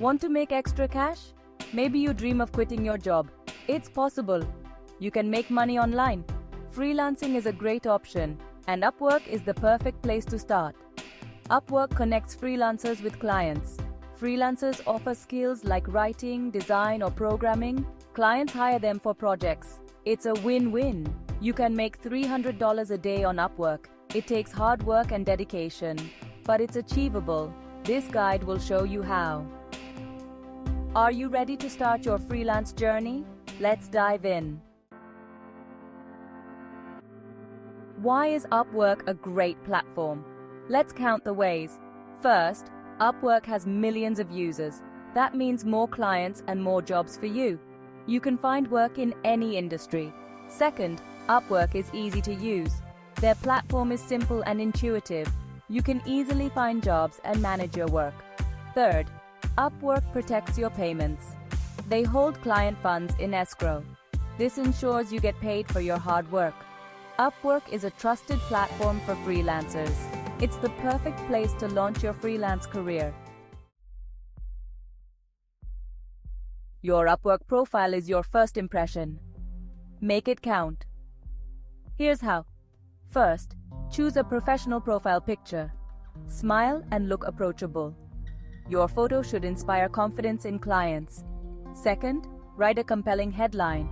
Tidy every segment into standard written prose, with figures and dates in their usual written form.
Want to make extra cash? Maybe you dream of quitting your job. It's possible. You can make money online. Freelancing is a great option, and Upwork is the perfect place to start. Upwork connects freelancers with clients. Freelancers offer skills like writing, design, or programming. Clients hire them for projects. It's a win-win. You can make $300 a day on Upwork. It takes hard work and dedication, but it's achievable. This guide will show you how. Are you ready to start your freelance journey? Let's dive in. Why is Upwork a great platform? Let's count the ways. First, Upwork has millions of users. That means more clients and more jobs for you. You can find work in any industry. Second, Upwork is easy to use. Their platform is simple and intuitive. You can easily find jobs and manage your work. Third, Upwork protects your payments. They hold client funds in escrow. This ensures you get paid for your hard work. Upwork is a trusted platform for freelancers. It's the perfect place to launch your freelance career. Your Upwork profile is your first impression. Make it count. Here's how. First, choose a professional profile picture. Smile and look approachable. Your photo should inspire confidence in clients. Second, write a compelling headline.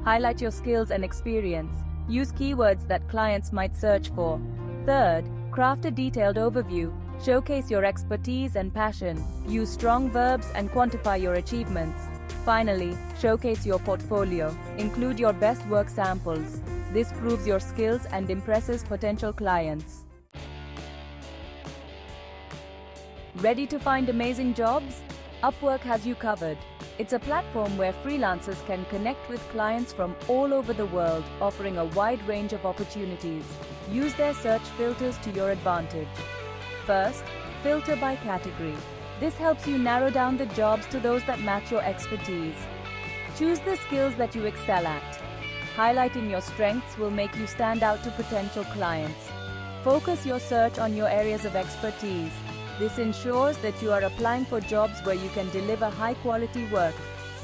Highlight your skills and experience. Use keywords that clients might search for. Third, craft a detailed overview. Showcase your expertise and passion. Use strong verbs and quantify your achievements. Finally, showcase your portfolio. Include your best work samples. This proves your skills and impresses potential clients. Ready to find amazing jobs? Upwork has you covered. It's a platform where freelancers can connect with clients from all over the world, offering a wide range of opportunities. Use their search filters to your advantage. First, filter by category. This helps you narrow down the jobs to those that match your expertise. Choose the skills that you excel at. Highlighting your strengths will make you stand out to potential clients. Focus your search on your areas of expertise. This ensures that you are applying for jobs where you can deliver high-quality work.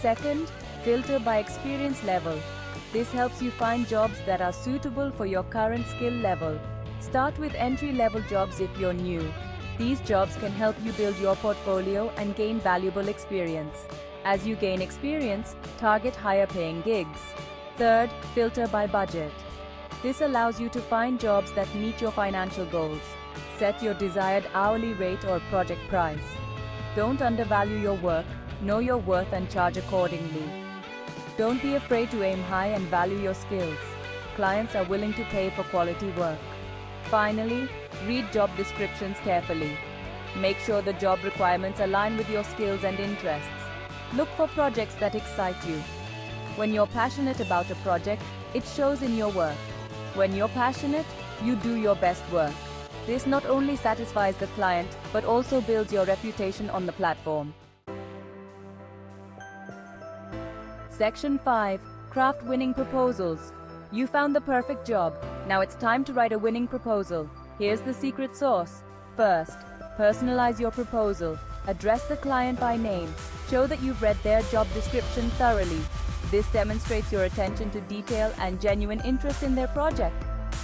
Second, filter by experience level. This helps you find jobs that are suitable for your current skill level. Start with entry-level jobs if you're new. These jobs can help you build your portfolio and gain valuable experience. As you gain experience, target higher-paying gigs. Third, filter by budget. This allows you to find jobs that meet your financial goals. Set your desired hourly rate or project price. Don't undervalue your work, know your worth and charge accordingly. Don't be afraid to aim high and value your skills. Clients are willing to pay for quality work. Finally, read job descriptions carefully. Make sure the job requirements align with your skills and interests. Look for projects that excite you. When you're passionate about a project, it shows in your work. When you're passionate, you do your best work. This not only satisfies the client, but also builds your reputation on the platform. Section 5. Craft winning proposals. You found the perfect job. Now it's time to write a winning proposal. Here's the secret sauce. First, personalize your proposal. Address the client by name. Show that you've read their job description thoroughly. This demonstrates your attention to detail and genuine interest in their project.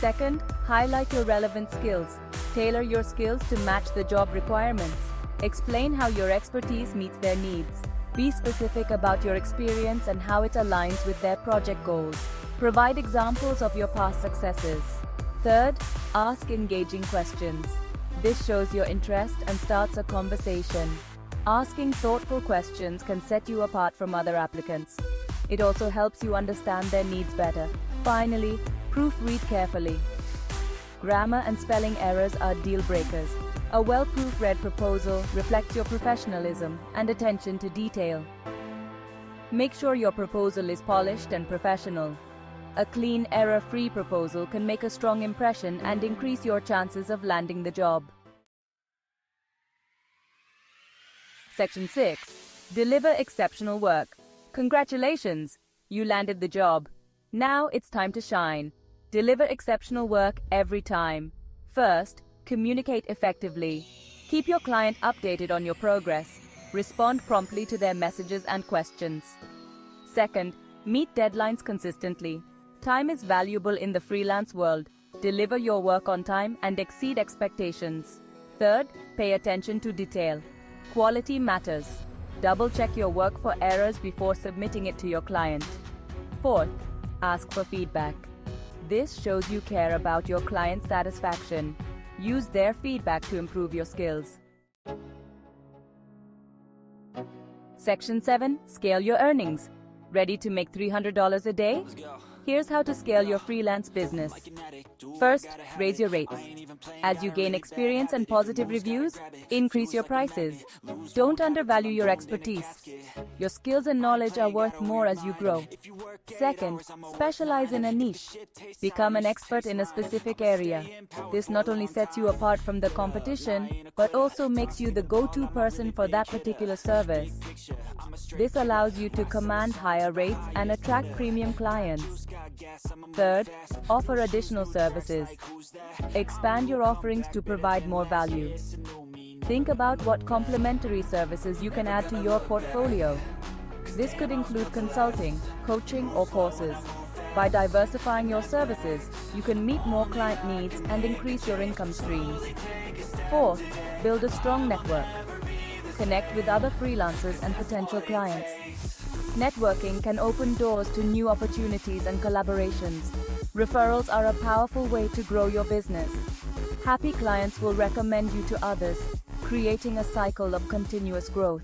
Second, highlight your relevant skills. Tailor your skills to match the job requirements. Explain how your expertise meets their needs. Be specific about your experience and how it aligns with their project goals. Provide examples of your past successes. Third, ask engaging questions. This shows your interest and starts a conversation. Asking thoughtful questions can set you apart from other applicants. It also helps you understand their needs better. Finally, proofread carefully. Grammar and spelling errors are deal breakers. A well-proofread proposal reflects your professionalism and attention to detail. Make sure your proposal is polished and professional. A clean, error-free proposal can make a strong impression and increase your chances of landing the job. Section 6. Deliver exceptional work. Congratulations! You landed the job. Now it's time to shine. Deliver exceptional work every time. First, communicate effectively. Keep your client updated on your progress. Respond promptly to their messages and questions. Second, meet deadlines consistently. Time is valuable in the freelance world. Deliver your work on time and exceed expectations. Third, pay attention to detail. Quality matters. Double-check your work for errors before submitting it to your client. Fourth, ask for feedback. This shows you care about your client's satisfaction. Use their feedback to improve your skills. Section 7. Scale your earnings. Ready to make $300 a day? Here's how to scale your freelance business. First, raise your rates. As you gain experience and positive reviews, increase your prices. Don't undervalue your expertise. Your skills and knowledge are worth more as you grow. Second, specialize in a niche. Become an expert in a specific area. This not only sets you apart from the competition, but also makes you the go-to person for that particular service. This allows you to command higher rates and attract premium clients. Third, offer additional services. Expand your offerings to provide more value. Think about what complementary services you can add to your portfolio. This could include consulting, coaching, or courses. By diversifying your services, you can meet more client needs and increase your income streams. Fourth, build a strong network. Connect with other freelancers and potential clients. Networking can open doors to new opportunities and collaborations. Referrals are a powerful way to grow your business. Happy clients will recommend you to others, creating a cycle of continuous growth.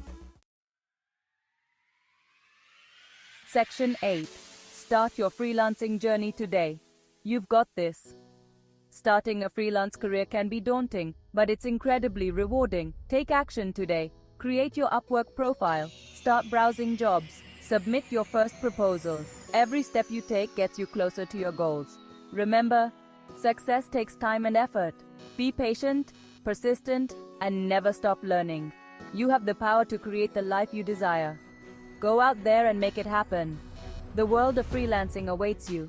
Section 8. Start your freelancing journey today. You've got this. Starting a freelance career can be daunting, but it's incredibly rewarding. Take action today. Create your Upwork profile. Start browsing jobs. Submit your first proposal. Every step you take gets you closer to your goals. Remember, success takes time and effort. Be patient, persistent, and never stop learning. You have the power to create the life you desire. Go out there and make it happen. The world of freelancing awaits you.